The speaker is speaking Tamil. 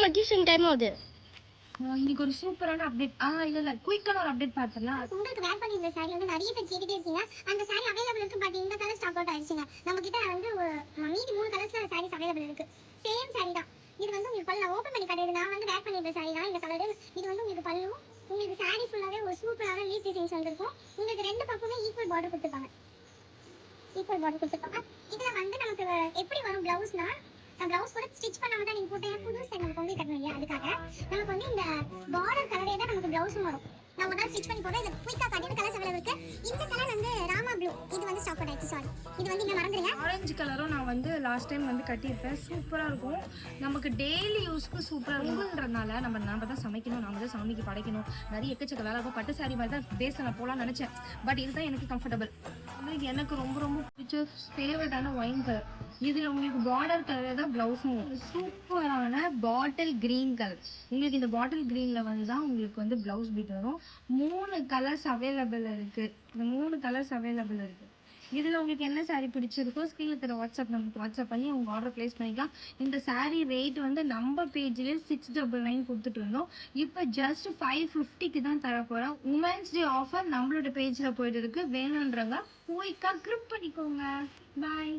அட்ஜஸ்டிங் டைம் ஆகுது. இன்னைக்கு ஒரு சூப்பரான அப்டேட். இல்ல குயிக்கான ஒரு அப்டேட் பார்த்தலாம். உங்களுக்கு வேர் பண்ணி இந்த சாரி வந்து நிறைய பேர் கேட்டுட்டே இருக்கீங்க. அந்த சாரி அவைலபிள் இருக்கு, பட் இந்த கலர் ஸ்டாக் அவுட் ஆயிடுச்சுங்க. நம்ம கிட்ட வந்து மீதி 3 கலர்ஸ்ல சாரீஸ் அவைலபிள் இருக்கு. சேம் சாரி தான். இது வந்து உங்களுக்கு பல்ல ஓபன் பண்ணி காட்டுறது. நான் வந்து வேர் பண்ணி இந்த சாரி தான் இந்த கலர். இது வந்து உங்களுக்கு பல்லு. உங்களுக்கு சாரி ஃபுல்லாவே ஒரு சூப்பரான லீஃப் டிசைன்ஸ் வந்திருக்கும். உங்களுக்கு ரெண்டு பக்கமே ஈக்குவல் பார்டர் கொடுத்துருக்காங்க. இதுல வந்து நமக்கு எப்படி வரும் பிளவுஸ்னா, பிளவுஸ் கூட ஸ்டிச் பண்ணாம தான் நீங்க போட்டு புது ஸ்டைல் நமக்கு வந்து கட்டணும் இல்லையா, அதுக்காக நமக்கு வந்து இந்த பார்டர் கலரே தான் நமக்கு பிளவுஸும் வரும். நான் ஒரு நாள் ஸ்டிச் பண்ணி போடுறேன். இது குயிக்கா காட்டிட்டு கலர்ஸ் அவைலபிள் இருக்கு. இந்த கலர் வந்து ராமா ப்ளூ. இது வந்து ஸ்டாக் அவுட் ஆயிடுச்சு, சாரி. இது வந்து இங்க மறந்துடுங்க. ஆரஞ்சு கலரும் நான் வந்து லாஸ்ட் டைம் வந்து கட்டியிருப்பேன். சூப்பராக இருக்கும். நமக்கு டெய்லி யூஸ்க்கு சூப்பராக இருக்குன்றதுனால நம்ம தான் சமைக்கணும், நம்ம தான் சாமிக்கு படைக்கணும், நிறைய எக்கச்சக்க வேலை இருக்கும். பட்டு சாரி மாதிரி தான் பேச நான் போகலான்னு நினச்சேன். பட் இதுதான் எனக்கு கம்ஃபர்டபுள். எனக்கு ரொம்ப ரொம்ப பிடிச்ச ஃபேவரட்டான ஒயின் கலர். இதில் உங்களுக்கு பார்டர் கலர் தான் ப்ளவுஸும். சூப்பரான பாட்டில் க்ரீன் கலர். உங்களுக்கு இந்த பாட்டில் க்ரீனில் வந்து தான் உங்களுக்கு வந்து ப்ளவுஸ் பீட் வரும். 3 கலர்ஸ் அவைலபிள் இருக்குது. இந்த 3 கலர்ஸ் அவைலபிள் இருக்குது. இதில் உங்களுக்கு என்ன சாரீ பிடிச்சிருக்கோ ஸ்க்ரீனில் தர வாட்ஸ்அப் நம்பருக்கு வாட்ஸ்அப் பண்ணி உங்கள் ஆர்டர் ப்ளேஸ் பண்ணிக்கலாம். இந்த சாரீ ரேட் வந்து நம்ம பேஜ்லேயே 699 கொடுத்துட்டு இருந்தோம். இப்போ ஜஸ்ட் 550க்கு தான் தர போகிறோம். உமன்ஸ் டே ஆஃபர் நம்மளோட பேஜில் போயிட்டு இருக்கு. வேணுன்றவங்க குயிக்காக க்ரிப் பண்ணிக்கோங்க. பாய்.